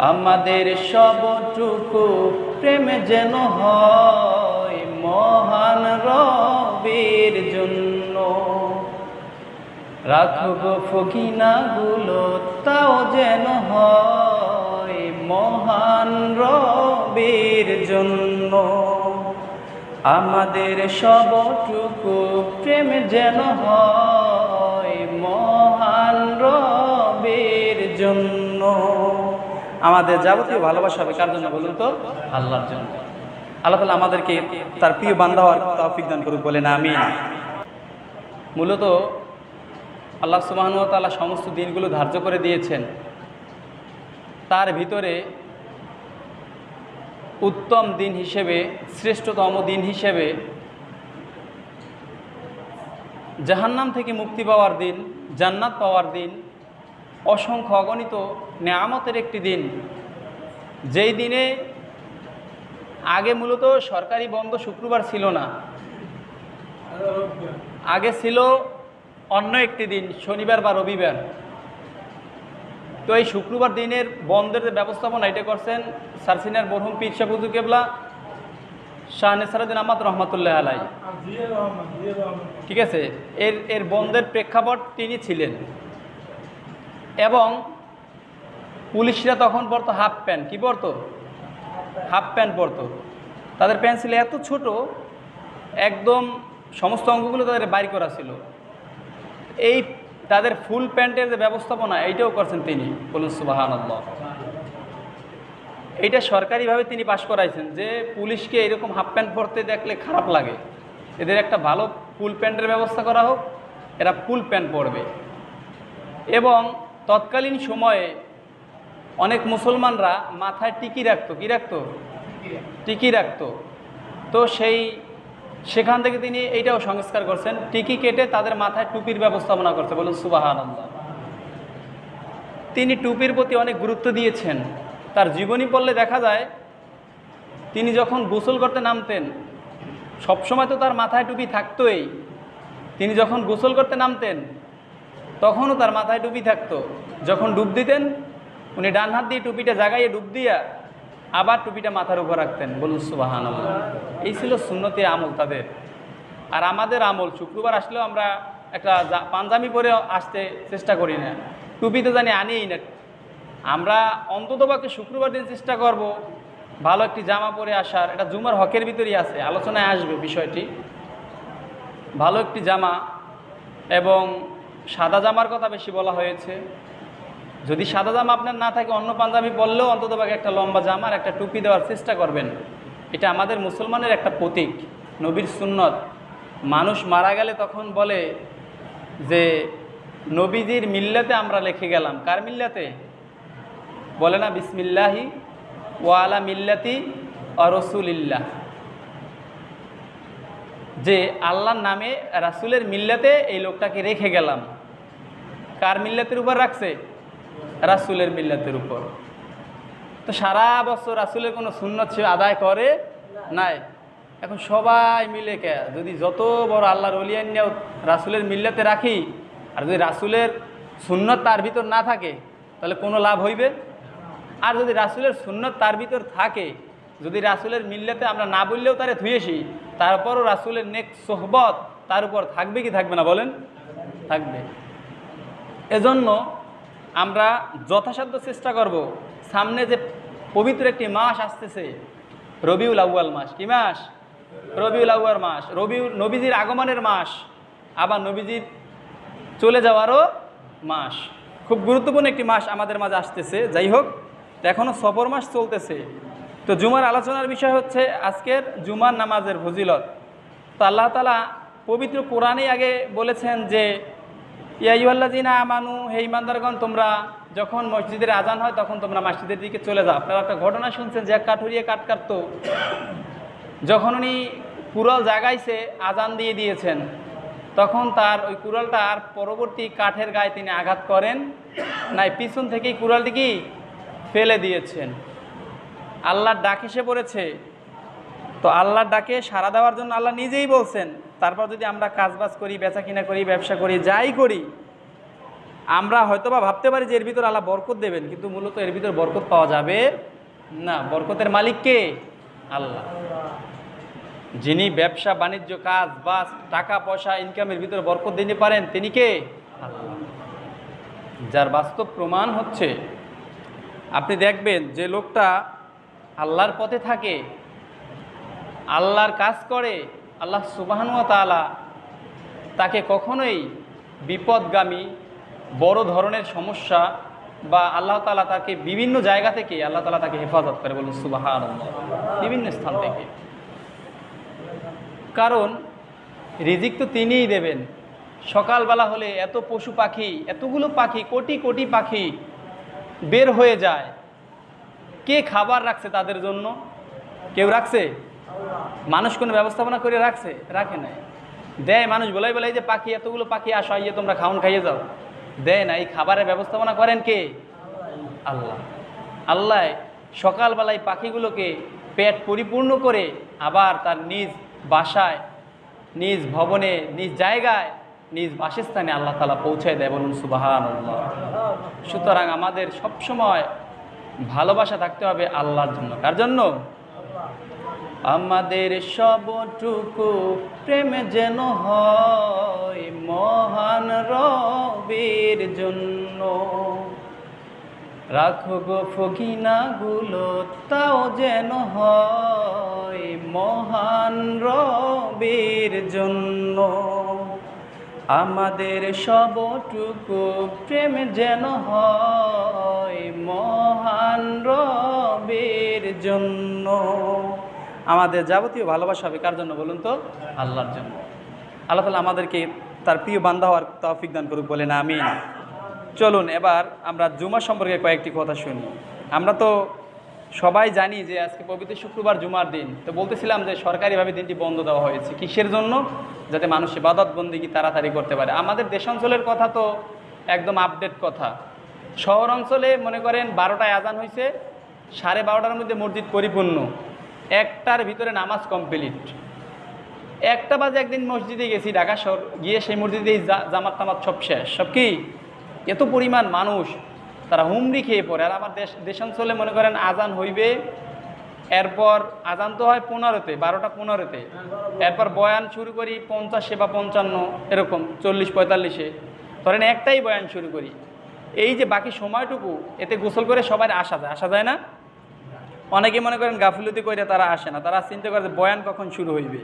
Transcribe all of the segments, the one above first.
আমাদের সবটুকু প্রেম যেন হয় মহান রবের জন্য। রাখব ফকিনাগুলো তাও যেন হয় মহান রবের জন্য। আমাদের সবটুকু প্রেম যেন হয় মহান রবের জন্য। আমাদের যাবতীয় ভালোবাসা হবে কার জন্য বলুন তো? আল্লাহর জন্য। আল্লাহ তাআলা আমাদেরকে তার প্রিয় বান্দা হওয়ার তৌফিক দান করুক, বলেন আমিন। মূলত আল্লাহ সুবহানাহু ওয়া তাআলা সমস্ত দিনগুলো ধার্য করে দিয়েছেন, তার ভিতরে উত্তম দিন হিসেবে, শ্রেষ্ঠতম দিন হিসেবে জাহান্নাম থেকে মুক্তি পাওয়ার দিন, জান্নাত পাওয়ার দিন, অসংখ্য অগণিত নেয়ামতের একটি দিন, যেই দিনে আগে মূলত সরকারি বন্ধ শুক্রবার ছিল না, আগে ছিল অন্য একটি দিন শনিবার বা রবিবার। তো এই শুক্রবার দিনের বন্ধের ব্যবস্থাপনা এটা করছেন সারসিনার মরহুম পীর সাহেব হুজুর কেবলা শাহ নেসারউদ্দিন আহমদ রহমতুল্লাহ আলাই। ঠিক আছে, এর বন্ধের প্রেক্ষাপট তিনি ছিলেন। এবং পুলিশরা তখন পরতো হাফ প্যান্ট। কী পরতো? হাফ প্যান্ট পরতো। তাদের প্যান্ট ছিল এত ছোট, একদম সমস্ত অঙ্গগুলো তাদের বাইর করা ছিল। এই তাদের ফুল প্যান্টের যে ব্যবস্থাপনা এইটাও করছেন তিনি, বলুন সুবহানাল্লাহ। এইটা সরকারিভাবে তিনি পাশ করাইছেন যে পুলিশকে এরকম হাফ প্যান্ট পরতে দেখলে খারাপ লাগে, এদের একটা ভালো ফুল প্যান্টের ব্যবস্থা করা হোক, এরা ফুল প্যান্ট পরবে। এবং তৎকালীন সময়ে অনেক মুসলমানরা মাথায় টিকি রাখতো। কী রাখতো? টিকি রাখতো। তো সেখান থেকে তিনি এইটাও সংস্কার করছেন, টিকি কেটে তাদের মাথায় টুপির ব্যবস্থাপনা করছে, বলুন সুবহানাল্লাহ। তিনি টুপির প্রতি অনেক গুরুত্ব দিয়েছেন। তার জীবনী পড়লে দেখা যায় তিনি যখন গোসল করতে নামতেন সবসময় তো তার মাথায় টুপি থাকতোই। তিনি যখন গোসল করতে নামতেন তখনও তার মাথায় টুপি থাকতো। যখন ডুব দিতেন উনি ডান হাত দিয়ে টুপিটা জাগাইয়ে ডুব দিয়া আবার টুপিটা মাথার উপর রাখতেন, বলুন সুবহানাল্লাহ। এই ছিল সুন্নতে আমল তাদের। আর আমাদের আমল শুক্রবার আসলেও আমরা একটা পাঞ্জাবি পরে আসতে চেষ্টা করি না, টুপি তো জানি আনিই না। আমরা অন্ততপক্ষে শুক্রবার দিন চেষ্টা করব ভালো একটি জামা পরে আসার। এটা জুমার হকের ভিতরেই আছে, আলোচনায় আসবে বিষয়টি। ভালো একটি জামা এবং সাদা জামার কথা বেশি বলা হয়েছে। যদি সাদা জামা আপনার না থাকে অন্য পাঞ্জাবি পরলেও অন্ততপক্ষে একটা লম্বা জামা আর একটা টুপি দেওয়ার চেষ্টা করবেন। এটা আমাদের মুসলমানের একটা প্রতীক, নবীর সুন্নত। মানুষ মারা গেলে তখন বলে যে নবীজির মিল্লাতে আমরা লিখে গেলাম। কার মিল্লাতে? বলে না বিসমিল্লাহি ওয়া আলা মিল্লাতি ওয়া রাসূলিল্লাহ, যে আল্লাহর নামে রাসূলের মিল্লাতে এই লোকটাকে রেখে গেলাম। কার মিল্লাতের উপর রাখছে? রাসূলের মিল্লাতের উপর। তো সারা বছর রাসূলের কোনো সুন্নত সে আদায় করে নাই। এখন সবাই মিলে যদি যত বড় আল্লাহর ওলিয়ান নিয়েও রাসূলের মিল্লাতে রাখি, আর যদি রাসূলের সুন্নত তার ভিতর না থাকে তাহলে কোনো লাভ হইবে? আর যদি রাসূলের সুন্নত তার ভিতর থাকে, যদি রাসূলের মিল্লাতে আমরা না বললেও তারে ধুয়েছি, তারপরও রাসূলের নেক সোহবত তার উপর থাকবে কি থাকবে না বলেন? থাকবে। এজন্য আমরা যথাসাধ্য চেষ্টা করব, সামনে যে পবিত্র একটি মাস আসতেছে রবিউল আউয়াল মাস। কি মাস? রবিউল আউয়াল মাস। নবীজির আগমনের মাস, আবার নবীজির চলে যাওয়ারও মাস। খুব গুরুত্বপূর্ণ একটি মাস আমাদের মাঝে আসতেছে। যাই হোক, এখনও সফর মাস চলতেছে। তো জুমার আলোচনার বিষয় হচ্ছে আজকের জুমার নামাজের ফজিলত। তো আল্লাহ তাআলা পবিত্র কোরআনেই আগে বলেছেন যে ইয়া আইয়ুহাল্লাযীনা আমানু, হে ঈমানদারগণ, তোমরা যখন মসজিদের আজান হয় তখন তোমরা মসজিদের দিকে চলে যাও। আপনারা একটা ঘটনা শুনছেন যে এক কাঠুরিয়ে কাঠ কাটতো, যখন উনি কুড়াল জাগাইছে আজান দিয়ে দিয়েছেন, তখন তার ওই কুড়ালটা আর পরবর্তী কাঠের গায়ে তিনি আঘাত করেন নাই, পিছন থেকেই কুড়ালটি কি ফেলে দিয়েছেন। আল্লাহর ডাক এসে পড়েছে। তো আল্লাহর ডাকে সাড়া দেওয়ার জন্য আল্লাহ নিজেই বলছেন। তারপর যদি আমরা কাজবাজ করি, বেচা কিনা করি, ব্যবসা করি, যাই করি, আমরা হয়তোবা ভাবতে পারি যে এর ভিতর আল্লাহ বরকত দেবেন, কিন্তু মূলত এর ভিতর বরকত পাওয়া যাবে না। বরকতের মালিক কে? আল্লাহ। যিনি ব্যবসা বাণিজ্য কাজ বা টাকা পয়সা ইনকামের ভিতরে বরকত দিতে পারেন তিনি কে? আল্লাহ। যার বাস্তব প্রমাণ হচ্ছে, আপনি দেখবেন যে লোকটা আল্লাহর পথে থাকে, আল্লাহর কাজ করে, আল্লাহ সুবহানাহু ওয়া তাআলা তাকে কখনোই বিপদগামী বড় ধরনের সমস্যা বা আল্লাহ তাআলা তাকে বিভিন্ন জায়গা থেকে আল্লাহ তাআলা তাকে হেফাজত করে, বলুন সুবহানাল্লাহ, বিভিন্ন স্থান থেকে। কারণ রিজিক তো তিনিই দেবেন। সকালবেলা হলে এত পশু পাখি, এতগুলো পাখি, কোটি কোটি পাখি বের হয়ে যায়। কে খাবার রাখছে তাদের জন্য? কেউ রাখছে? মানুষ কোনো ব্যবস্থাপনা করে রাখছে? রাখে নাই। দেয় মানুষ বলাই বলাই যে পাখি, এতগুলো পাখি আসো, আইয়ে তোমরা খাওন খাইয়ে যাও। দেয় না। এই খাবারের ব্যবস্থাপনা করেন কে? আল্লাহ। আল্লাহ সকালবেলায় পাখিগুলোকে পেট পরিপূর্ণ করে আবার তার নিজ বাসায়, নিজ ভবনে, নিজ জায়গায়, নিজ বাসস্থানে আল্লাহ তাআলা পৌঁছায় দেয়, বলুন সুবহানাল্লাহ। সুতরাং আমাদের সবসময় ভালোবাসা থাকতে হবে আল্লাহর জন্য। কার জন্য? আমাদের সবটুকু প্রেম যেন হয় মহান রবের জন্য। রাখো গো ফকিনাগুলো তাও যেন হয় মহান রবের জন্য। আমাদের সবটুকু প্রেম যেন হয় মহান রবের জন্য। আমাদের যাবতীয় ভালোবাসা হবে কার জন্য বলুন তো? আল্লাহর জন্য। আল্লাহ তাআলা আমাদেরকে তার প্রিয় বান্দা হওয়ার তৌফিক দান করুক, বলেন আমিন। চলুন এবার আমরা জুমা সম্পর্কে কয়েকটি কথা শুনি। আমরা তো সবাই জানি যে আজকে পবিত্র শুক্রবার জুমার দিন। তো বলতেছিলাম যে সরকারিভাবে দিনটি বন্ধ দেওয়া হয়েছে। কিসের জন্য? যাতে মানুষ ইবাদত বন্দেগী তাড়াতাড়ি করতে পারে। আমাদের দেশাঞ্চলের কথা তো একদম আপডেট কথা। শহর অঞ্চলে মনে করেন 12টায় আজান হয়েছে, 12:30টার মধ্যে মসজিদ পরিপূর্ণ, 1টার ভিতরে নামাজ কমপ্লিট। 1টা বাজে একদিন মসজিদে গেছি ঢাকা শহর, গিয়ে সেই মসজিদেই জামাত টামাত সব শেষ। সব কি? এত পরিমাণ মানুষ, তারা হুমড়ি খেয়ে পড়ে। আর আমার দেশাঞ্চলে মনে করেন আজান হইবে, এরপর আজান তো হয় 15-তে, 12টা-15-তে, এরপর বয়ান শুরু করি 50 বা 55, এরকম 40-45-এ, ধরেন একটাই বয়ান শুরু করি। এই যে বাকি সময়টুকু এতে গোসল করে সবাই আসা যায় না? অনেকে মনে করেন গাফিলতি করে তারা আসে না, তারা চিন্তা করে যে বয়ান কখন শুরু হইবে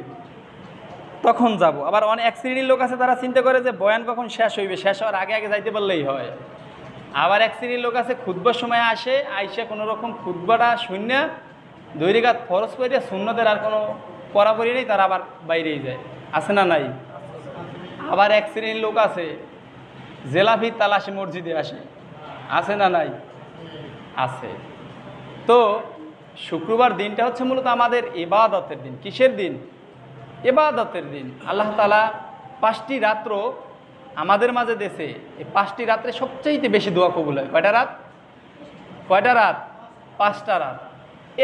তখন যাব। আবার অনেক এক শ্রেণীর লোক আছে তারা চিন্তা করে যে বয়ান কখন শেষ হইবে, শেষ হওয়ার আগে আগে যাইতে পারলেই হয়। আবার এক শ্রেণীর লোক আছে খুতবার সময় আসে, আইসা কোনো রকম খুতবাটা শূন্য 2 রাকাত ফরজ পড়ে সুন্নতের আর কোনো পড়াপড়ি নেই, তারা আবার বাইরেই যায়। আছে না নাই? আবার এক শ্রেণীর লোক আছে জেলাফি তালাশে মসজিদে আসে। আছে না নাই? আছে। তো শুক্রবার দিনটা হচ্ছে মূলত আমাদের ইবাদতের দিন। কিসের দিন? ইবাদতের দিন। আল্লাহ তাআলা 5টি রাত্র আমাদের মাঝে দেশে, এই 5টি রাত্রে সবচাইতে বেশি দোয়া কবুল হয়। কয়টা রাত? কয়টা রাত? 5টা রাত।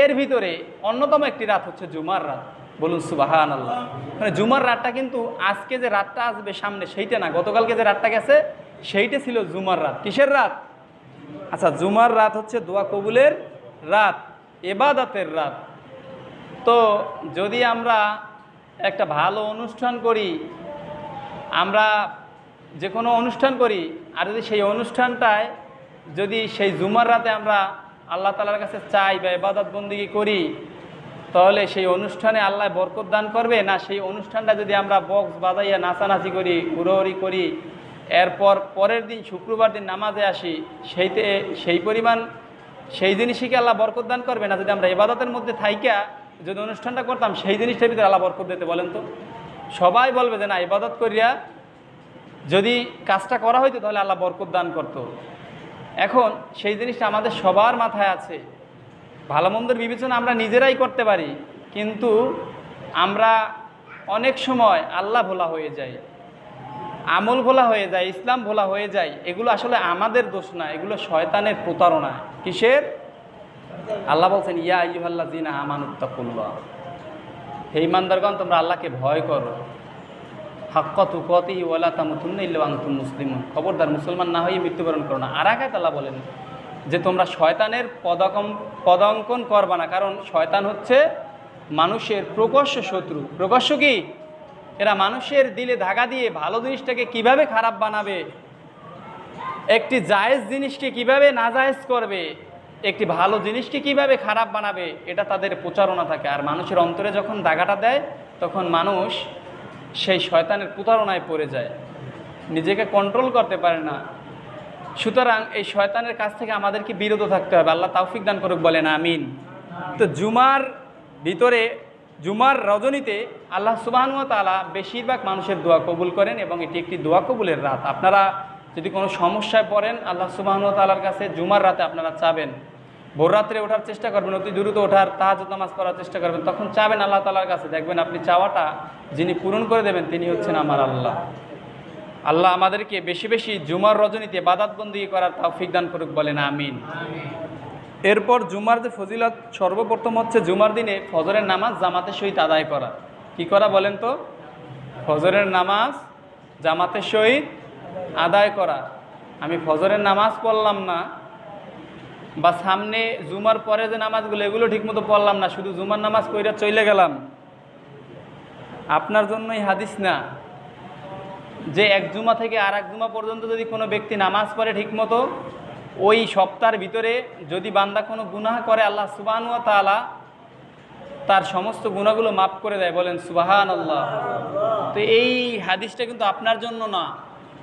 এর ভিতরে অন্যতম একটি রাত হচ্ছে জুমার রাত, বলুন সুবহানাল্লাহ। মানে জুমার রাতটা কিন্তু আজকে যে রাতটা আসবে সামনে সেইটা না, গতকালকে যে রাতটা গেছে সেইটা ছিল জুমার রাত। কিসের রাত? আচ্ছা, জুমার রাত হচ্ছে দোয়া কবুলের রাত, ইবাদতের রাত। তো যদি আমরা একটা ভালো অনুষ্ঠান করি, আমরা যে কোনো অনুষ্ঠান করি, আর যদি সেই অনুষ্ঠানটায় যদি সেই জুমার রাতে আমরা আল্লাহ তাআলার কাছে চাই বা ইবাদত বন্দেগী করি, তাহলে সেই অনুষ্ঠানে আল্লাহ বরকত দান করবে না? সেই অনুষ্ঠানটা যদি আমরা বক্স বাজাইয়া নাচানাচি করি, হুড়োহুড়ি করি, এরপর পরের দিন শুক্রবার দিন নামাজে আসি, সেই পরিমাণ সেই জিনিসই কি আল্লাহ বরকত দান করবে না? যদি আমরা ইবাদতের মধ্যে থাইকা যদি অনুষ্ঠানটা করতাম, সেই জিনিসটার ভিতরে আল্লাহ বরকত দিতে, বলেন তো? সবাই বলবে যে না, ইবাদত করিয়া যদি কাজটা করা হইতো তাহলে আল্লাহ বরকত দান করত। এখন সেই জিনিসটা আমাদের সবার মাথায় আছে। ভালো মন্দের বিবেচনা আমরা নিজেরাই করতে পারি, কিন্তু আমরা অনেক সময় আল্লাহ ভোলা হয়ে যাই, আমল ভোলা হয়ে যায়, ইসলাম ভোলা হয়ে যায়। এগুলো আসলে আমাদের দোষ না, এগুলো শয়তানের প্রতারণা। কিসের? আল্লাহ বলছেন ইয়া আইয়ুহাল্লাযীনা আমানুত্তাকুল্লাহ, হে ঈমানদারগণ তোমরা আল্লাহকে ভয় করো। হাক্কা তুকাতিহি ওয়া লা তামুতুন্না ইল্লা ওয়া আনতুম মুসলিমুন, খবরদার মুসলমান না হয়ে মৃত্যুবরণ করো না। আর এক আয়াতে আল্লাহ বলেন যে তোমরা শয়তানের পদাঙ্কন করবা না, কারণ শয়তান হচ্ছে মানুষের প্রকাশ্য শত্রু। প্রকাশ্য কি? এরা মানুষের দিলে ধাগা দিয়ে ভালো জিনিসটাকে কিভাবে খারাপ বানাবে, একটি জায়েজ জিনিসকে কিভাবে নাজায়েজ করবে, একটি ভালো জিনিসকে কিভাবে খারাপ বানাবে, এটা তাদের প্রচারণা থাকে। আর মানুষের অন্তরে যখন দাগাটা দেয় তখন মানুষ সেই শয়তানের প্রতারণায় পড়ে যায়, নিজেকে কন্ট্রোল করতে পারে না। সুতরাং এই শয়তানের কাছ থেকে আমাদেরকে বিরত থাকতে হবে। আল্লাহ তৌফিক দান করুক, বলেন আমিন। তো জুমার ভিতরে, জুমার রজনীতে আল্লাহ সুবহানাহু ওয়া তাআলা বেশিরভাগ মানুষের দোয়া কবুল করেন এবং এটি একটি দোয়া কবুলের রাত। আপনারা যদি কোনো সমস্যায় পড়েন আল্লাহ সুবহানাহু ওয়া তাআলার কাছে জুমার রাতে আপনারা চাবেন, ভোর রাত্রে ওঠার চেষ্টা করবেন, অতি দ্রুত ওঠার তাহাজ্জুদ নামাজ পড়ার চেষ্টা করবেন, তখন চাবেন আল্লাহ তাআলার কাছে, দেখবেন আপনি চাওয়াটা যিনি পূরণ করে দেবেন তিনি হচ্ছেন আমার আল্লাহ। আল্লাহ আমাদেরকে বেশি বেশি জুমার রজনীতে ইবাদত বন্দেগী করার তৌফিক দান করুক, বলেন আমিন। এরপর জুমার যে ফজিলত, সর্বপ্রথম হচ্ছে জুমার দিনে ফজরের নামাজ জামাতের সহিত আদায় করা। কি করা বলেন তো? ফজরের নামাজ জামাতের সহিত আদায় করা। আমি ফজরের নামাজ পড়লাম না বা সামনে জুমার পরে যে নামাজগুলো এগুলো ঠিকমতো পড়লাম না, শুধু জুমার নামাজ কইরা চলে গেলাম, আপনার জন্যই হাদিস না। যে এক জুমা থেকে আর এক জুমা পর্যন্ত যদি কোনো ব্যক্তি নামাজ পড়ে ঠিকমতো, ওই সপ্তাহের ভিতরে যদি বান্দা কোনো গুনাহ করে আল্লাহ সুবহানাহু ওয়া তাআলা তার সমস্ত গুনাহগুলো মাফ করে দেয়, বলেন সুবহানাল্লাহ। তো এই হাদিসটা কিন্তু আপনার জন্য না,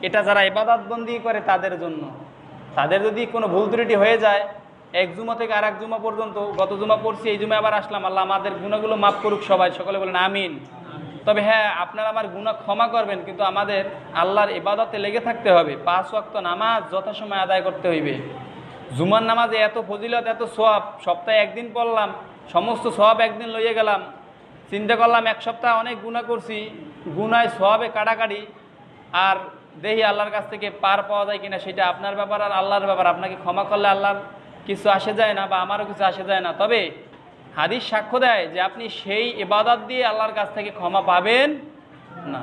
এটা যারা ইবাদত বন্দেগী করে তাদের জন্য। তাদের যদি কোনো ভুল ত্রুটি হয়ে যায় এক জুমা থেকে আর এক জুমা পর্যন্ত, গত জুমা পড়ছি এই জুমা আবার আসলাম, আল্লাহ আমাদের গুনাহগুলো মাফ করুক সবাই, সকলে বলেন আমিন। তবে হ্যাঁ, আপনারা আমার গুনাহ ক্ষমা করবেন, কিন্তু আমাদের আল্লাহর ইবাদতে লেগে থাকতে হবে। 5 ওয়াক্ত নামাজ যথাসময়ে আদায় করতে হইবে। জুমার নামাজে এত ফজিলত, এত সওয়াব, সপ্তাহে একদিন পড়লাম, সমস্ত সওয়াব একদিন লইয়ে গেলাম, চিন্তা করলাম এক সপ্তাহ অনেক গুনাহ করছি, গুনায় সওয়াবে কাটাকাটি, আর দেখি আল্লাহর কাছ থেকে পার পাওয়া যায় কিনা, সেটা আপনার ব্যাপার আর আল্লাহর ব্যাপার। আপনাকে ক্ষমা করলে আল্লাহর কিছু আসে যায় না বা আমারও কিছু আসে যায় না। তবে হাদিস সাক্ষ্য দেয় যে আপনি সেই ইবাদত দিয়ে আল্লাহর কাছ থেকে ক্ষমা পাবেন না।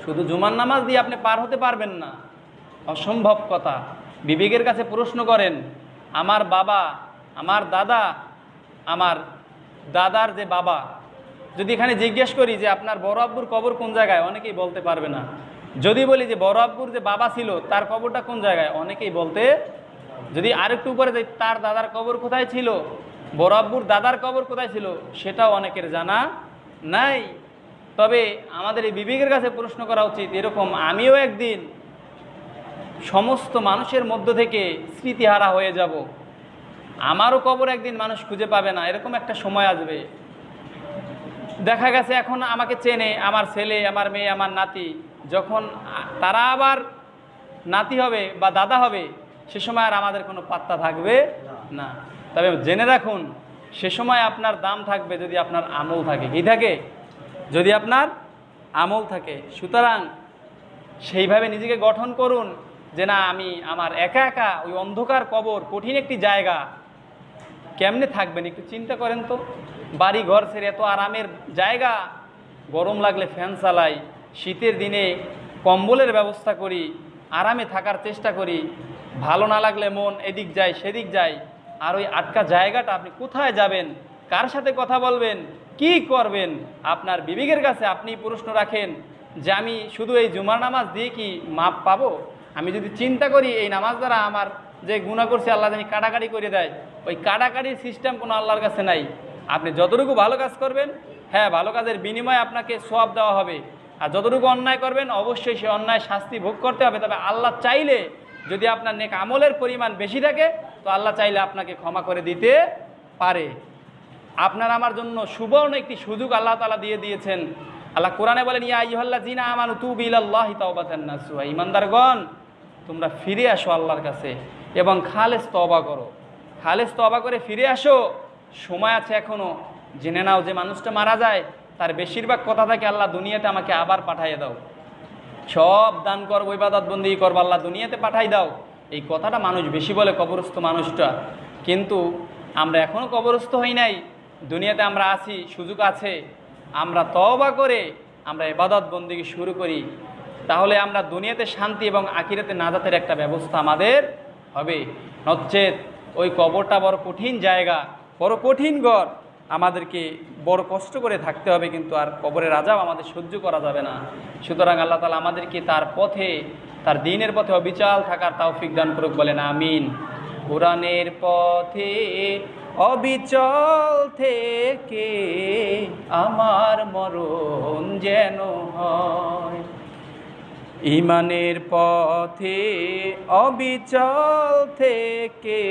শুধু জুমার নামাজ দিয়ে আপনি পার হতে পারবেন না, অসম্ভব কথা। বিবেকের কাছে প্রশ্ন করেন, আমার বাবা, আমার দাদা, আমার দাদার যে বাবা, যদি এখানে জিজ্ঞেস করি যে আপনার বড় আব্বুর কবর কোন জায়গায়, অনেকেই বলতে পারবে না। যদি বলি যে বড় আব্বুর যে বাবা ছিল তার কবরটা কোন জায়গায়, অনেকেই বলতে। যদি আরেকটু উপরে যাই, তার দাদার কবর কোথায় ছিল, বড় আব্বুর দাদার কবর কোথায় ছিল, সেটাও অনেকের জানা নাই। তবে আমাদের এই বিবেকের কাছে প্রশ্ন করা উচিত, এরকম আমিও একদিন সমস্ত মানুষের মধ্য থেকে স্মৃতিহারা হয়ে যাব, আমারও কবর একদিন মানুষ খুঁজে পাবে না, এরকম একটা সময় আসবে। দেখা গেছে এখন আমাকে চেনে আমার ছেলে, আমার মেয়ে, আমার নাতি, যখন তারা আবার নাতি হবে বা দাদা হবে, সে সময় আর আমাদের কোনো পাত্তা থাকবে না। তবে জেনে রাখুন, সে সময় আপনার দাম থাকবে যদি আপনার আমল থাকে। কি থাকে? যদি আপনার আমল থাকে। সুতরাং সেইভাবে নিজেকে গঠন করুন যে না, আমি আমার একা একা ওই অন্ধকার কবর, কঠিন একটি জায়গা, কেমনে থাকবেন একটু চিন্তা করেন তো। বাড়ি ঘর ছেড়ে এত আরামের জায়গা, গরম লাগলে ফ্যান চালাই, শীতের দিনে কম্বলের ব্যবস্থা করি, আরামে থাকার চেষ্টা করি, ভালো না লাগলে মন এদিক যায় সেদিক যায়, আর ওই আটকা জায়গাটা আপনি কোথায় যাবেন, কার সাথে কথা বলবেন, কি করবেন? আপনার বিবেকের কাছে আপনি প্রশ্ন রাখেন যে আমি শুধু এই জুমার নামাজ দিয়ে কি মাপ পাবো? আমি যদি চিন্তা করি এই নামাজ দ্বারা আমার যে গুনাহ করছে আল্লাহ জানি কাটাকাটি করে দেয়, ওই কাটাকাটির সিস্টেম কোনো আল্লাহর কাছে নাই। আপনি যতটুকু ভালো কাজ করবেন, হ্যাঁ, ভালো কাজের বিনিময়ে আপনাকে সওয়াব দেওয়া হবে, আর যতটুকু অন্যায় করবেন অবশ্যই সে অন্যায় শাস্তি ভোগ করতে হবে। তবে আল্লাহ চাইলে, যদি আপনার নেক আমলের পরিমাণ বেশি থাকে, তো আল্লাহ চাইলে আপনাকে ক্ষমা করে দিতে পারে। আপনার আমার জন্য সুবর্ণ একটি সুযোগ আল্লাহ তাআলা দিয়ে দিয়েছেন। আল্লাহ কোরআনে বলেন, ইয়া আইয়ুহাল্লাযীনা আমানু তুবু ইলাল্লাহি তাওবাতান নাসুহা, ঈমানদারগণ তোমরা ফিরে আসো আল্লাহর কাছে এবং খালেস তওবা করো। খালেস তওবা করে ফিরে আসো, সময় আছে এখনো। জেনে নাও যে মানুষটা মারা যায় তার বেশিরভাগ কথা থাকে, আল্লাহ দুনিয়াতে আমাকে আবার পাঠিয়ে দাও, সব দান করবো, ইবাদত বন্দেগী করবো, আল্লাহ দুনিয়াতে পাঠাই দাও। এই কথাটা মানুষ বেশি বলে, কবরস্থ মানুষটা। কিন্তু আমরা এখনও কবরস্থ হই নাই, দুনিয়াতে আমরা আছি, সুযোগ আছে। আমরা তওবা করে আমরা ইবাদত বন্দেগী শুরু করি, তাহলে আমরা দুনিয়াতে শান্তি এবং আখিরাতে নাজাতের একটা ব্যবস্থা আমাদের হবে। নচেত ওই কবরটা বড় কঠিন জায়গা, বড় কঠিন ঘর, আমাদেরকে বড় কষ্ট করে থাকতে হবে, কিন্তু আর কবরের আযাব আমাদের সহ্য করা যাবে না। সুতরাং আল্লাহ তাআলা আমাদেরকে তার পথে, তার দ্বীনের পথে অবিচল থাকার তৌফিক দান করুক, বলেন আমিন। কোরআনের পথে অবিচল থেকে আমার মরণ যেন হয়, ঈমানের পথে অবিচল থেকে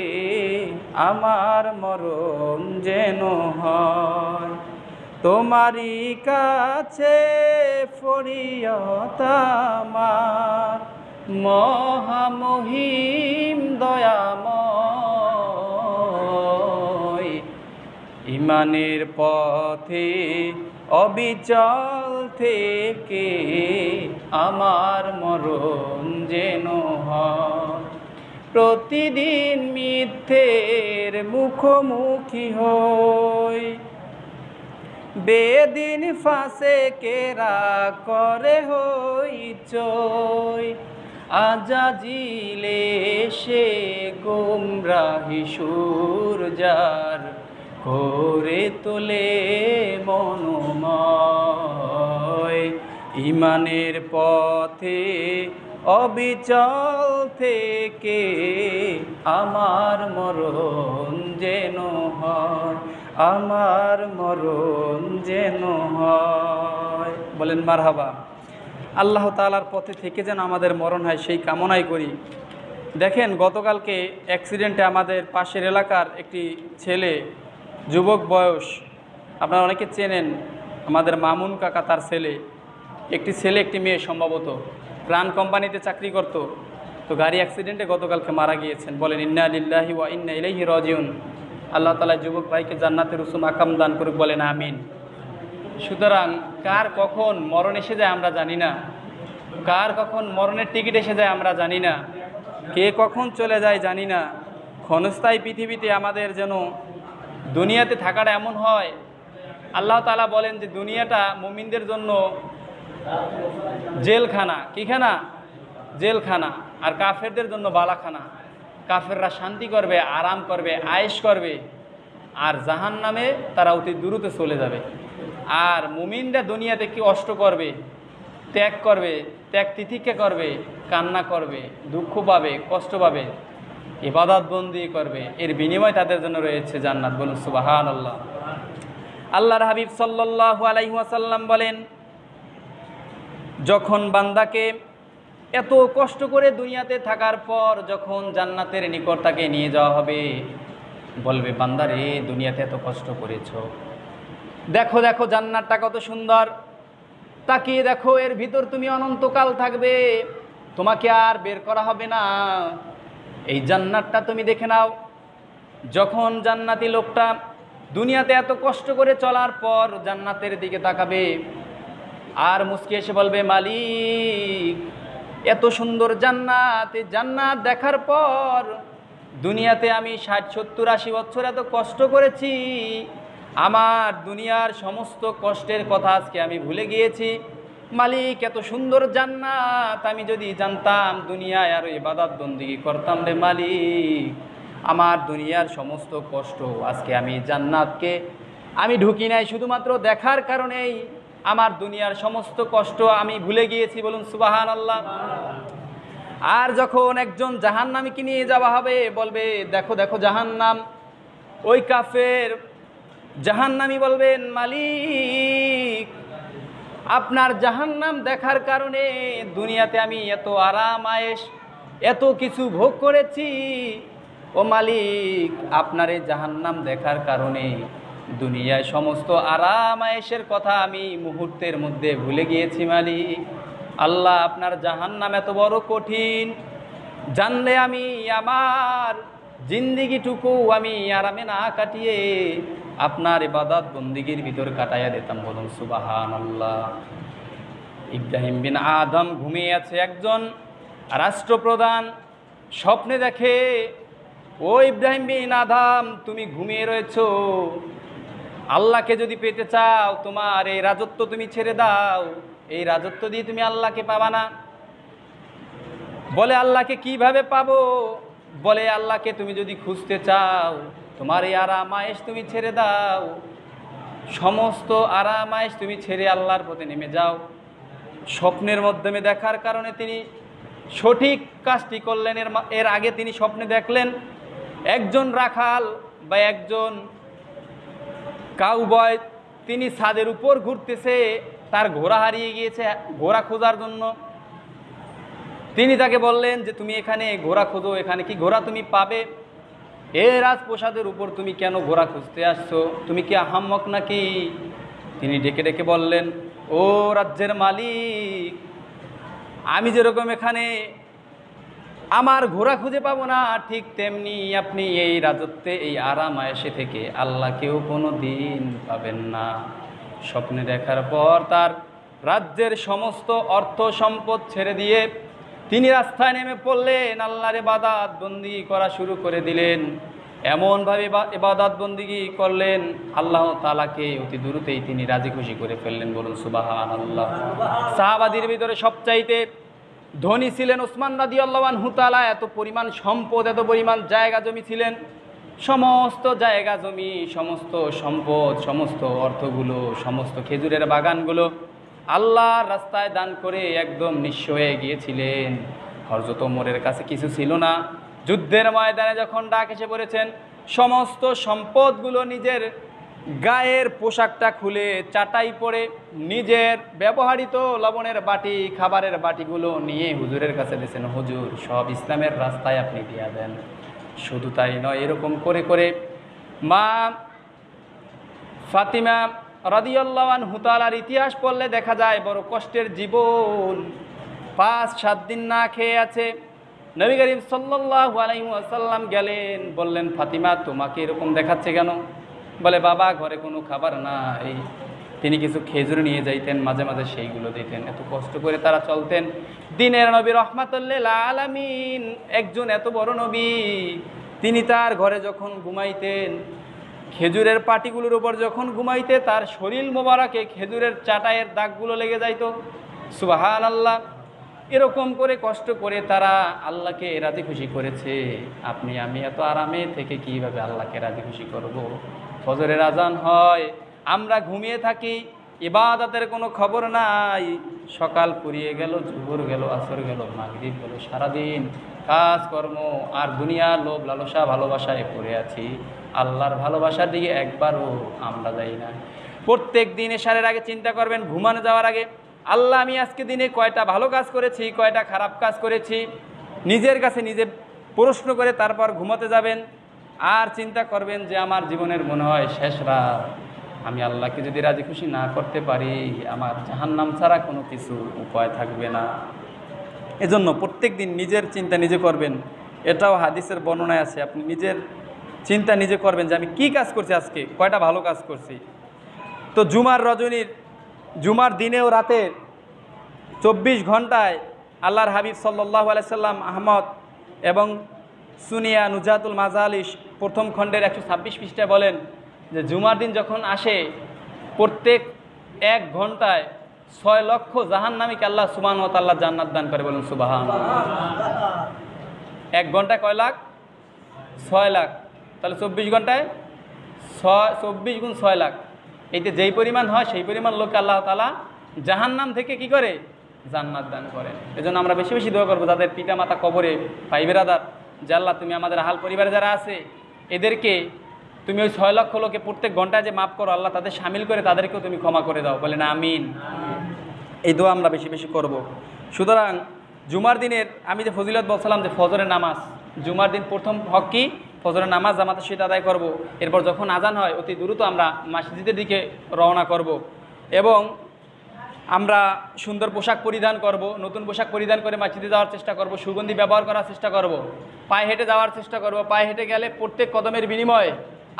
আমার মরণ যেন হয়, তোমারই কাছে ফরিয়াদ আমার মহামহিম দয়াময়, ঈমানের পথে অবিচল থেকে আমার মরণ যেন হয়। প্রতিদিন মিথ্যের মুখোমুখি হই, বেদিন ফাসেকেরা করে হইচই, আজাজিলে সে গোমরাহি সুর যার করে তোলে মনোময়, ঈমানের পথে অবিচল থেকে আমার মরণ যেন হয়, আমার মরণ যেন হয়। বলেন মারহাবা। আল্লাহ তাআলার পথে থেকে যেন আমাদের মরণ হয় সেই কামনাই করি। দেখেন, গতকালকে অ্যাক্সিডেন্টে আমাদের পাশের এলাকার একটি ছেলে, যুবক বয়স, আপনারা অনেকে চেনেন, আমাদের মামুন কাকা, তার ছেলে, একটি ছেলে একটি মেয়ে, সম্ভবত প্রাণ কোম্পানিতে চাকরি করত, তো গাড়ি অ্যাক্সিডেন্টে গতকালকে মারা গিয়েছেন। বলেন ইন্না লিল্লাহি ওয়া ইন্না ইলাইহি রাজিউন। আল্লাহ তাআলা যুবক ভাইকে জান্নাতের উসুম আকাম দান করুক, বলেন আমিন। সুতরাং কার কখন মরণ এসে যায় আমরা জানি না, কার কখন মরণের টিকিট এসে যায় আমরা জানি না, কে কখন চলে যায় জানি না। ক্ষণস্থায়ী পৃথিবীতে আমাদের যেন দুনিয়াতে থাকাটা এমন হয়, আল্লাহ তাআলা বলেন যে দুনিয়াটা মুমিনদের জন্য জেলখানা, কিখানা? জেলখানা। আর কাফেরদের জন্য বালাখানা। কাফেররা শান্তি করবে, আরাম করবে, আয়েশ করবে, আর জাহান্নামে তারা অতি দ্রুত চলে যাবে। আর মুমিনরা দুনিয়াতে কি কষ্ট করবে, ত্যাগ করবে, ত্যাগ তিতিক্ষা করবে, কান্না করবে, দুঃখ পাবে, কষ্ট পাবে, ইবাদত বন্দি করবে, এর বিনিময় তাদের জন্য রয়েছে জান্নাত। বলুন সুবহানাল্লাহ। আল্লাহর হাবিব সাল্লাল্লাহু আলাইহি ওয়াসাল্লাম বলেন, যখন বান্দাকে এত কষ্ট করে দুনিয়াতে থাকার পর যখন জান্নাতের নিকট তাকে নিয়ে যাওয়া হবে, বলবে বান্দারে দুনিয়াতে এত কষ্ট করেছো, দেখো দেখো জান্নাতটা কত সুন্দর, তাকিয়ে দেখো, এর ভিতর তুমি অনন্তকাল থাকবে, তোমাকে আর বের করা হবে না, এই জান্নাতটা তুমি দেখে নাও। যখন জান্নাতি লোকটা দুনিয়াতে এত কষ্ট করে চলার পর জান্নাতের দিকে তাকাবে আর মুস্কি এসে বলবে, মালিক এত সুন্দর জান্নাত, এই জান্নাত দেখার পর দুনিয়াতে আমি 60, 70, 80 বছর এত কষ্ট করেছি, আমার দুনিয়ার সমস্ত কষ্টের কথা আজকে আমি ভুলে গিয়েছি। মালিক এত সুন্দর জান্নাত, আমি যদি জানতাম দুনিয়ায় আরো ইবাদত বন্দেগী করতাম রে মালিক, আমার দুনিয়ার সমস্ত কষ্ট আজকে আমি জান্নাতকে আমি ঢুকি নাই, শুধুমাত্র দেখার কারণেই আমার দুনিয়ার সমস্ত কষ্ট আমি ভুলে গিয়েছি। বলুন সুবহানাল্লাহ। আর যখন একজন জাহান্নামীকে নিয়ে যাওয়া হবে, বলবে দেখো দেখো জাহান্নাম, ওই কাফের জাহান্নামী বলবেন, মালিক আপনার জাহান্নাম দেখার কারণে দুনিয়াতে আমি এত আরাম আয়েশ, এত কিছু ভোগ করেছি, ও মালিক আপনার এই জাহান্নাম দেখার কারণে দুনিয়ায় সমস্ত আরাম আয়েশের কথা আমি মুহূর্তের মধ্যে ভুলে গিয়েছি মালিক। আল্লাহ আপনার জাহান্নাম এত বড় কঠিন, জানলে আমি আমার জিন্দিগিটুকু আমি আরামে না কাটিয়ে আপনার ইবাদত বন্দিগির ভিতর কাটাইয়া দিতাম। বলুন সুবহানাল্লাহ। ইব্রাহিম বিন আদম ঘুমিয়ে আছে, একজন রাষ্ট্রপ্রধান স্বপ্নে দেখে, ও ইব্রাহিম বিন আদম তুমি ঘুমিয়ে রয়েছো, আল্লাহকে যদি পেতে চাও তোমার এই রাজত্ব তুমি ছেড়ে দাও, এই রাজত্ব দিয়ে তুমি আল্লাহকে পাবা না। বলে আল্লাহকে কিভাবে পাবো? বলে আল্লাহকে তুমি যদি খুঁজতে চাও তোমার এই আরাম আয়েশ তুমি ছেড়ে দাও, সমস্ত আরাম আয়েশ তুমি ছেড়ে আল্লাহর পথে নেমে যাও। স্বপ্নের মাধ্যমে দেখার কারণে তিনি সঠিক কাজটি করলেন। এর আগে তিনি স্বপ্নে দেখলেন একজন রাখাল বা একজন কাউবয় তিনি ছাদের উপর ঘুরতেছে, তার ঘোড়া হারিয়ে গিয়েছে, ঘোড়া খোঁজার জন্য। তিনি তাকে বললেন যে তুমি এখানে ঘোড়া খোঁজো, এখানে কি ঘোড়া তুমি পাবে? এ রাজপ্রাসাদের উপর তুমি কেন ঘোড়া খুঁজতে আসছো? তুমি কি আহাম্মক নাকি? তিনি ডেকে ডেকে বললেন, ও রাজ্যের মালিক, আমি যেরকম এখানে আমার ঘোড়া খুঁজে পাবো না, ঠিক তেমনি আপনি এই রাজত্বে এই আরাম আয়েশে থেকে আল্লাহকেও কোনো দিন পাবেন না। স্বপ্নে দেখার পর তার রাজ্যের সমস্ত অর্থ সম্পদ ছেড়ে দিয়ে তিনি রাস্তায় নেমে পড়লেন, আল্লাহর ইবাদত বন্দেগী করা শুরু করে দিলেন। এমনভাবে ইবাদত বন্দেগী করলেন আল্লাহ তাআলাকে অতি দ্রুতই তিনি রাজি খুশি করে ফেললেন। বলুন সুবহানাল্লাহ। সাহাবাদের ভিতরে সবচাইতে ধনী ছিলেন ওসমান রাদিয়াল্লাহু আনহু তাআলা। এত পরিমাণ সম্পদ, এত পরিমাণ জায়গা জমি ছিলেন, সমস্ত জায়গা জমি, সমস্ত সম্পদ, সমস্ত অর্থগুলো, সমস্ত খেজুরের বাগানগুলো আল্লাহর রাস্তায় দান করে একদম নিঃস্ব হয়ে গিয়েছিলেন। হযরত ওমরের কাছে কিছু ছিল না। যুদ্ধের ময়দানে যখন ডাক এসে পড়েছেন, সমস্ত সম্পদগুলো নিজের গায়ের পোশাকটা খুলে চাটাই পরে নিজের ব্যবহৃত লবণের বাটি, খাবারের বাটিগুলো নিয়ে হুজুরের কাছে দিয়েছেন, হুজুর সব ইসলামের রাস্তায় আপনি দিয়ে দেন। শুধু তাই নয়, এরকম করে করে মা ফাতিমা রাদিয়াল্লাহু আনহা তাআলার ইতিহাস পড়লে দেখা যায় বড় কষ্টের জীবন। 5-7 দিন না খেয়ে আছে। নবী করিম সাল্লাল্লাহু আলাইহি ওয়াসাল্লাম গেলেন, বললেন ফাতিমা তোমাকে এরকম দেখাচ্ছে কেন? বলে বাবা ঘরে কোনো খাবার নাই। তিনি কিছু খেজুর নিয়ে যাইতেন, মাঝে মাঝে সেইগুলো দিতেন। এত কষ্ট করে তারা চলতেন। দিনের নবী রাহমাতুল লিল আলামিন, একজন এত বড় নবী, তিনি তার ঘরে যখন ঘুমাইতেন, খেজুরের পাটিগুলোর উপর যখন ঘুমাইতে তার শরীর মোবারকে খেজুরের চাটাইয়ের দাগগুলো লেগে যাইত। সুবহানাল্লাহ। এরকম করে কষ্ট করে তারা আল্লাহকে রাজি খুশি করেছে। আপনি আমি এত আরামে থেকে কিভাবে আল্লাহকে রাজি খুশি করব? ফজরের আজান হয়, আমরা ঘুমিয়ে থাকি, ইবাদতের কোনো খবর নাই। সকাল ফুরিয়ে গেল, জোহর গেল, আসর গেল, মাগরিব গেল, সারাদিন কাজকর্ম আর দুনিয়ার লোভ লালসা ভালোবাসায় পড়ে আছি। আল্লাহর ভালোবাসার দিকে একবারও আমরা যাই না। প্রত্যেক দিন এশারের আগে চিন্তা করবেন, ঘুমানো যাওয়ার আগে, আল্লাহ আমি আজকে দিনে কয়টা ভালো কাজ করেছি, কয়টা খারাপ কাজ করেছি, নিজের কাছে নিজে প্রশ্ন করে তারপর ঘুমাতে যাবেন। আর চিন্তা করবেন যে আমার জীবনের মনে হয় শেষ রাত, আমি আল্লাহকে যদি রাজি খুশি না করতে পারি, আমার জাহান্নাম ছাড়া কোনো কিছু উপায় থাকবে না। এজন্য প্রত্যেক দিন নিজের চিন্তা নিজে করবেন। এটাও হাদিসের বর্ণনায় আছে, আপনি নিজের চিন্তা নিজে করবেন যে আমি কি কাজ করছি, আজকে কয়টা ভালো কাজ করছি। তো জুমার রজনীর, জুমার দিনে ও রাতে 24 ঘন্টায় আল্লাহর হাবিব সাল্লাল্লাহু আলাইহি সাল্লাম আহমদ এবং সুনিয়া নুজাতুল মাজালিস প্রথম খণ্ডের 126 পৃষ্ঠায় বলেন যে জুমার দিন যখন আসে, প্রত্যেক 1 ঘন্টায় 6 লক্ষ জাহান্নামীকে আল্লাহ সুবহানাহু ওয়া তাআলা জান্নাত দান করে। বলুন সুবহানাল্লাহ। 1 ঘন্টায় কয় লাখ? 6 লাখ। তাহলে 24 ঘন্টায় 24 গুণ 6 লাখ। এইতে যেই পরিমাণ হয় সেই পরিমাণ লোককে আল্লাহ তাআলা জাহান্নাম থেকে কি করে? জান্নাত দান করেন। এজন্য আমরা বেশি বেশি দোয়া করবো যাদের পিতা মাতা কবরে, ভাই বেরাদার, যে আল্লাহ তুমি আমাদের হাল পরিবারে যারা আছে এদেরকে তুমি ওই 6 লক্ষ লোকে প্রত্যেক ঘন্টায় যে মাফ করো, আল্লাহ তাদের শামিল করে তাদেরকেও তুমি ক্ষমা করে দাও। বলেন আমিন। এই দোয়া আমরা বেশি বেশি করব। সুতরাং জুমার দিনের আমি যে ফজিলত বলছিলাম যে ফজরের নামাজ, জুমার দিন প্রথম হক কি? ফজরের নামাজ জামাতের সাথে আদায় করব। এরপর যখন আজান হয় অতি দ্রুত আমরা মসজিদের দিকে রওনা করব এবং আমরা সুন্দর পোশাক পরিধান করব, নতুন পোশাক পরিধান করে মসজিদে যাওয়ার চেষ্টা করব, সুগন্ধি ব্যবহার করার চেষ্টা করব, পায়ে হেঁটে যাওয়ার চেষ্টা করব। পায়ে হেঁটে গেলে প্রত্যেক কদমের বিনিময়ে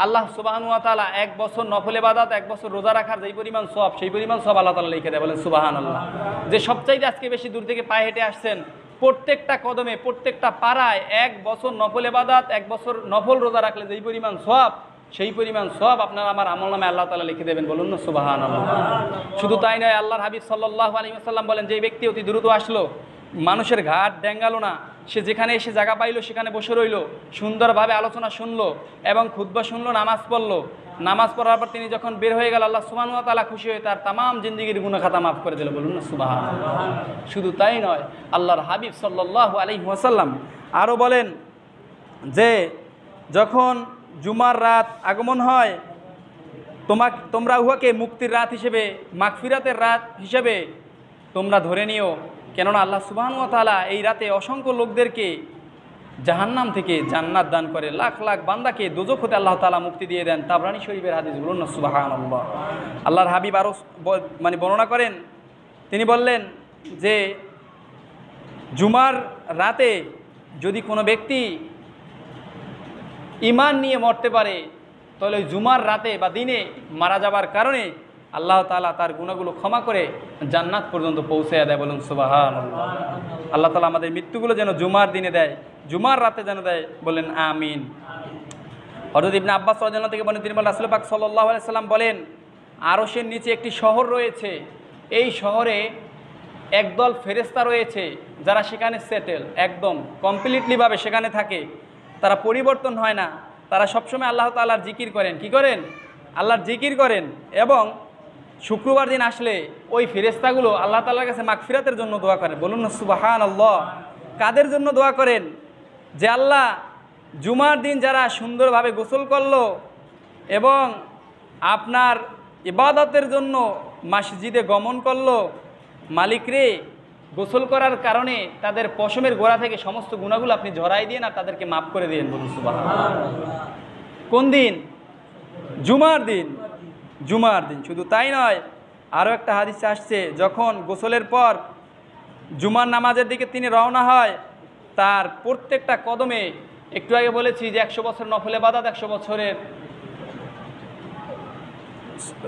আল্লাহ সুবহানাহু ওয়া তাআলা 1 বছর নফল ইবাদত, 1 বছর রোজা রাখার যেই পরিমাণ সওয়াব, সেই পরিমাণ সওয়াব আল্লাহ তাআলা লিখে দেয়। বলেন সুবহানাল্লাহ। যে সবচাইতে আজকে বেশি দূর থেকে পায়ে হেঁটে আসছেন, প্রত্যেকটা কদমে, প্রত্যেকটা পাড়ায় 1 বছর নফল ইবাদত, 1 বছর নফল রোজা রাখলে যেই পরিমাণ সওয়াব, সেই পরিমাণ সব আপনার আমার আমল নামে আল্লাহ তাআলা লিখে দেবেন। বলুন না সুবহানাল্লাহ। শুধু তাই নয়, আল্লাহর হাবিব সাল্লাল্লাহু আলাইহি ওয়াসাল্লাম বলেন, যে ব্যক্তি অতি দ্রুত আসলো, মানুষের ঘাট ডেঙ্গালো না, সে যেখানে এসে জায়গা পাইলো সেখানে বসে রইল, সুন্দরভাবে আলোচনা শুনলো এবং খুতবা শুনলো, নামাজ পড়লো, নামাজ পড়ার পর তিনি যখন বের হয়ে গেল, আল্লাহ সুবহানাহু ওয়া তাআলা খুশি হয়ে তার তামাম জিন্দেগির গুনাহ খাতা মাফ করে দিল। বলুন না সুবহানাল্লাহ। শুধু তাই নয়, আল্লাহর হাবিব সাল্লাল্লাহু আলাইহি ওয়াসাল্লাম আরও বলেন যে যখন জুমার রাত আগমন হয়, তোমরা উহাকে মুক্তির রাত হিসেবে, মাগফিরাতের রাত হিসেবে তোমরা ধরে নিও, কেননা আল্লাহ সুবহানাহু ওয়া তাআলা এই রাতে অসংখ্য লোকদেরকে জাহান্নাম থেকে জান্নাত দান করে, লাখ লাখ বান্দাকে দোজখ হতে আল্লাহ তাআলা মুক্তি দিয়ে দেন। তাবরানী শরীফের হাদিস। বলুন না সুবহানাল্লাহ। আল্লাহর হাবিব আরও বর্ণনা করেন, তিনি বললেন যে জুমার রাতে যদি কোনো ব্যক্তি ঈমান নিয়ে মরতে পারে, তাহলে ওই জুমার রাতে বা দিনে মারা যাবার কারণে আল্লাহ তাআলা তার গুনাহগুলো ক্ষমা করে জান্নাত পর্যন্ত পৌঁছে দেয়। বলুন সুবহানাল্লাহ। আল্লাহ তাআলা আমাদের মৃত্যুগুলো যেন জুমার দিনে দেয়, জুমার রাতে যেন দেয়। বলেন আমিন। হযরত ইবনে আব্বাস রাদিয়াল্লাহু থেকে বলেন, তিনি বলেন রাসূল পাক সাল্লাল্লাহু আলাইহি সাল্লাম বলেন, আরশের নিচে একটি শহর রয়েছে, এই শহরে একদল ফেরেশতা রয়েছে যারা সেখানে সেটেল, একদম কমপ্লিটলিভাবে সেখানে থাকে, তারা পরিবর্তন হয় না, তারা সবসময় আল্লাহ তাআলার জিকির করেন। কি করেন? আল্লাহর জিকির করেন। এবং শুক্রবার দিন আসলে ওই ফেরেশতাগুলো আল্লাহ তাআলার কাছে মাগফিরাতের জন্য দোয়া করেন। বলুন না সুবহানাল্লাহ। কাদের জন্য দোয়া করেন? যে আল্লাহ, জুমার দিন যারা সুন্দরভাবে গোসল করলো এবং আপনার ইবাদতের জন্য মসজিদে গমন করলো, মালিক রে, গোসল করার কারণে তাদের পশমের গোড়া থেকে সমস্ত গুনাহগুলো আপনি ঝরাই দিয়ে না, তাদেরকে মাফ করে দিন। বলুন সুবহানাল্লাহ। কোন দিন? জুমার দিন। জুমার দিন। শুধু তাই নয়, আরও একটা হাদিসে আসছে, যখন গোসলের পর জুমার নামাজের দিকে তিনি রওনা হয়, তার প্রত্যেকটা কদমে, একটু আগে বলেছি যে 100 বছর নফল ইবাদত, 100 বছরের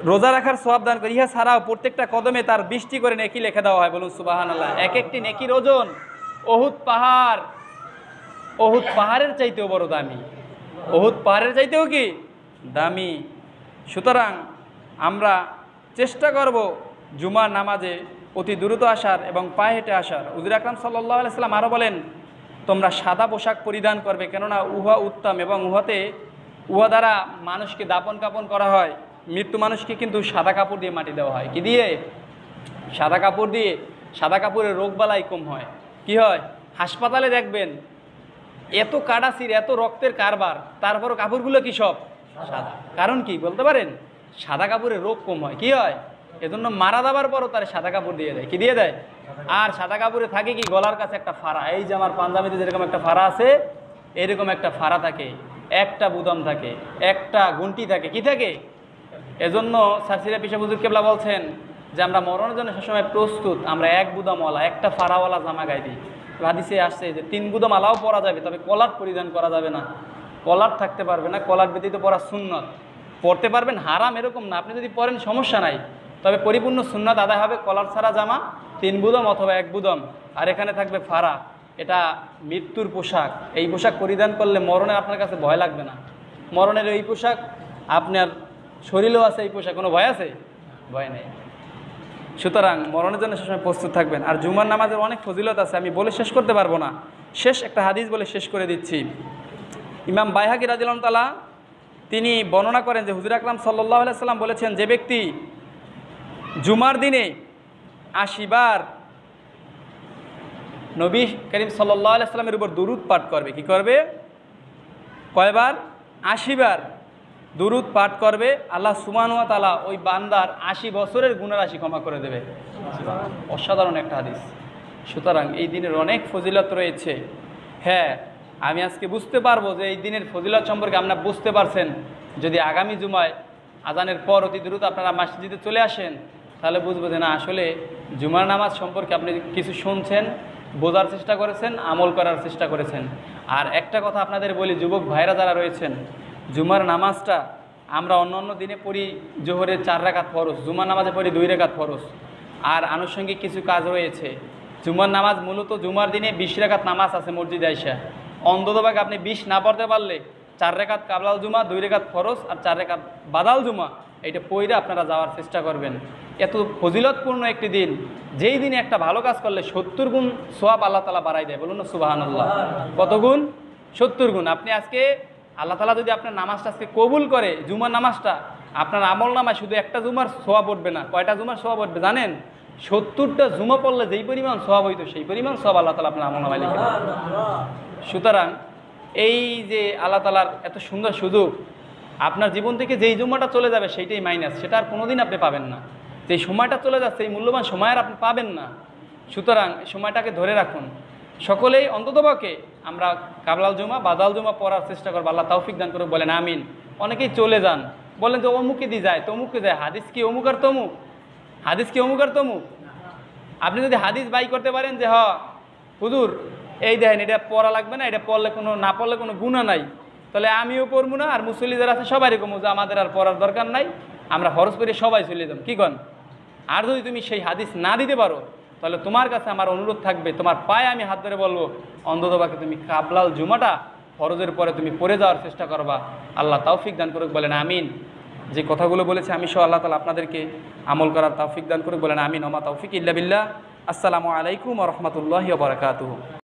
রোজা রাখার সওয়াব দান করে, ইহা ছাড়াও প্রত্যেকটা কদমে তার 20টি করে নেকি লিখে দেওয়া হয়। বলুন সুবহানাল্লাহ। এক একটি নেকির ওজন উহুদ পাহাড়ের চাইতেও বড় দামি, উহুদ পাহাড়ের চাইতেও কি দামি। সুতরাং আমরা চেষ্টা করব জুমার নামাজে অতি দ্রুত আসার এবং পায়ে হেঁটে আসার। হুজুর আকরাম সাল্লাল্লাহু আলাইহি সাল্লাম আরও বলেন, তোমরা সাদা পোশাক পরিধান করবে, কেননা উহা উত্তম এবং উহা দ্বারা মানুষকে দাপন কাপন করা হয়। মৃত্যু মানুষকে কিন্তু সাদা কাপড় দিয়ে মাটি দেওয়া হয়। কি দিয়ে? সাদা কাপড় দিয়ে। সাদা কাপড়ের রোগবালাই কম হয়। কি হয়? হাসপাতালে দেখবেন এত কাটাছির, এত রক্তের কারবার, তারপরও কাপড়গুলো কি সব সাদা। কারণ কি বলতে পারেন? সাদা কাপড়ের রোগ কম হয়। কি হয়? এজন্য মারা যাবার পরও তার সাদা কাপড় দিয়ে দেয়। কি দিয়ে দেয়? আর সাদা কাপড়ে থাকে কি, গলার কাছে একটা ফাড়া, এই যে আমার পাঞ্জাবিতে যেরকম একটা ফাড়া আছে, এরকম একটা ফাড়া থাকে, একটা বুদাম থাকে, একটা গুন্টি থাকে। কি থাকে? এজন্য সারসিরা পিসা হুজুর কেবলা বলছেন যে আমরা মরণের জন্য সবসময় প্রস্তুত, আমরা এক বুদামওয়ালা, একটা ফাড়াওয়ালা জামা গায়ে দিই। হাদিসে আসছে যে 3 বুদাম আলাও পরা যাবে, তবে কলার পরিধান করা যাবে না, কলার থাকতে পারবে না, কলার ব্যতীত পরা সুন্নত। পরতে পারবেন, হারাম এরকম না, আপনি যদি পরেন সমস্যা নাই, তবে পরিপূর্ণ সুন্নত আদায় হবে। কলার ছাড়া জামা 3 বুদাম অথবা 1 বুদাম, আর এখানে থাকবে ফাড়া। এটা মৃত্যুর পোশাক। এই পোশাক পরিধান করলে মরণে আপনার কাছে ভয় লাগবে না। মরণের এই পোশাক আপনার শরীরেও আছে, এই পোশাক কোনো ভয় আছে? ভয় নেই। সুতরাং মরণের জন্য সবসময় প্রস্তুত থাকবেন। আর জুমার নামাজের অনেক ফজিলত আছে, আমি বলে শেষ করতে পারবো না। শেষ একটা হাদিস বলে শেষ করে দিচ্ছি। ইমাম বাইহাকি রাদিয়াল্লাহু তাআলা তিনি বর্ণনা করেন যে হুজুর আকরাম সাল্লাল্লাহু আলাইহি সাল্লাম বলেছেন, যে ব্যক্তি জুমার দিনে 80 বার নবী করিম সাল্লাল্লাহু আলাইহি সাল্লামের উপর দুরূদ পাঠ করবে। কি করবে? কয়বার? 80 বার দুরূদ পাঠ করবে, আল্লাহ সুবহানাহু ওয়া তাআলা ওই বান্দার 80 বছরের গুনাহরাশি ক্ষমা করে দেবে। অসাধারণ একটা হাদিস। সুতরাং এই দিনের অনেক ফজিলত রয়েছে। হ্যাঁ, আমি আজকে বুঝতে পারবো যে এই দিনের ফজিলত সম্পর্কে আপনারা বুঝতে পারছেন যদি আগামী জুমায় আজানের পর অতি দ্রুত আপনারা মসজিদে চলে আসেন, তাহলে বুঝবো যে না, আসলে জুমার নামাজ সম্পর্কে আপনি কিছু শুনছেন, বোঝার চেষ্টা করেছেন, আমল করার চেষ্টা করেছেন। আর একটা কথা আপনাদের বলি, যুবক ভাইরা যারা রয়েছেন, জুমার নামাজটা আমরা অন্য দিনে পড়ি জোহরের 4 রাকাত ফরজ, জুমার নামাজে পড়ি 2 রাকাত ফরজ, আর আনুষঙ্গিক কিছু কাজ রয়েছে। জুমার নামাজ মূলত জুমার দিনে 20 রাকাত নামাজ আছে মসজিদে আইসা। অন্ততভাগে আপনি 20 না পড়তে পারলে 4 রেকাত কাবলাল জুমা, 2 রেকাত ফরজ আর 4 রেকাত বাদাল জুমা, এইটা পইরা আপনারা যাওয়ার চেষ্টা করবেন। এত ফজিলতপূর্ণ একটি দিন, যেই দিনে একটা ভালো কাজ করলে 70 গুণ সোয়াব আল্লাহ তাআলা বাড়াই দেয়। বলুন না সুবহানাল্লাহ। কত গুণ? 70 গুণ। আপনি আজকে আল্লাহ তাআলা যদি আপনার নামাজটা আজকে কবুল করে, জুমার নামাজটা, আপনার আমল নামায় শুধু একটা জুমার সোয়াব উঠবে না, কয়টা জুমার সোয়াব উঠবে জানেন? 70টা জুমা পড়লে যেই পরিমাণ সোয়াব হইতো সেই পরিমাণ সোয়াব আল্লাহ তাআলা আপনার আমল নামায় লিখে দেন। সুতরাং এই যে আল্লাহ তাআলার এত সুন্দর সুযোগ, আপনার জীবন থেকে যেই জুম্মাটা চলে যাবে সেইটাই মাইনাস, সেটা আর কোনোদিন আপনি পাবেন না। যেই সময়টা চলে যাচ্ছে এই মূল্যবান সময় আর আপনি পাবেন না। সুতরাং এই সময়টাকে ধরে রাখুন। সকলেই অন্ততপক্ষে আমরা কাবলাল জুমা বাদাল জুমা পড়ার চেষ্টা করবো। আল্লাহ তৌফিক দান করে বলেন আমিন। অনেকেই চলে যান, বলেন যে অমুকে দিয়ে যায়, তমুকে যায়। হাদিস কি অমুক আর তমুক? হাদিস কি অমুক আর তমুক? আপনি যদি হাদিস বাই করতে পারেন যে হুজুর এই দেখেন এটা পড়া লাগবে না, এটা পড়লে কোনো না পড়লে কোনো গুনাহ নাই, তাহলে আমিও পড়বো না, আর মুসল্লি যারা আছে সবাই এরকম যে আমাদের আর পড়ার দরকার নাই, আমরা ফরজ করে সবাই চলে যাব, কি কন? আর যদি তুমি সেই হাদিস না দিতে পারো, তাহলে তোমার কাছে আমার অনুরোধ থাকবে, তোমার পায়ে আমি হাত ধরে বলবো অন্ততপক্ষে তুমি কাবলাল জুমাটা ফরজের পরে তুমি পড়ে যাওয়ার চেষ্টা করবা। আল্লাহ তৌফিক দান করুক, বলেন আমিন। যে কথাগুলো বলেছে আমি সহ আল্লাহ তাআলা আপনাদেরকে আমল করার তৌফিক দান করুক, বলেন আমিন। ওমা তৌফিক ইল্লা বিল্লাহ। আসসালামু আলাইকুম ওয়া রাহমাতুল্লাহি ওয়া বারাকাতুহু।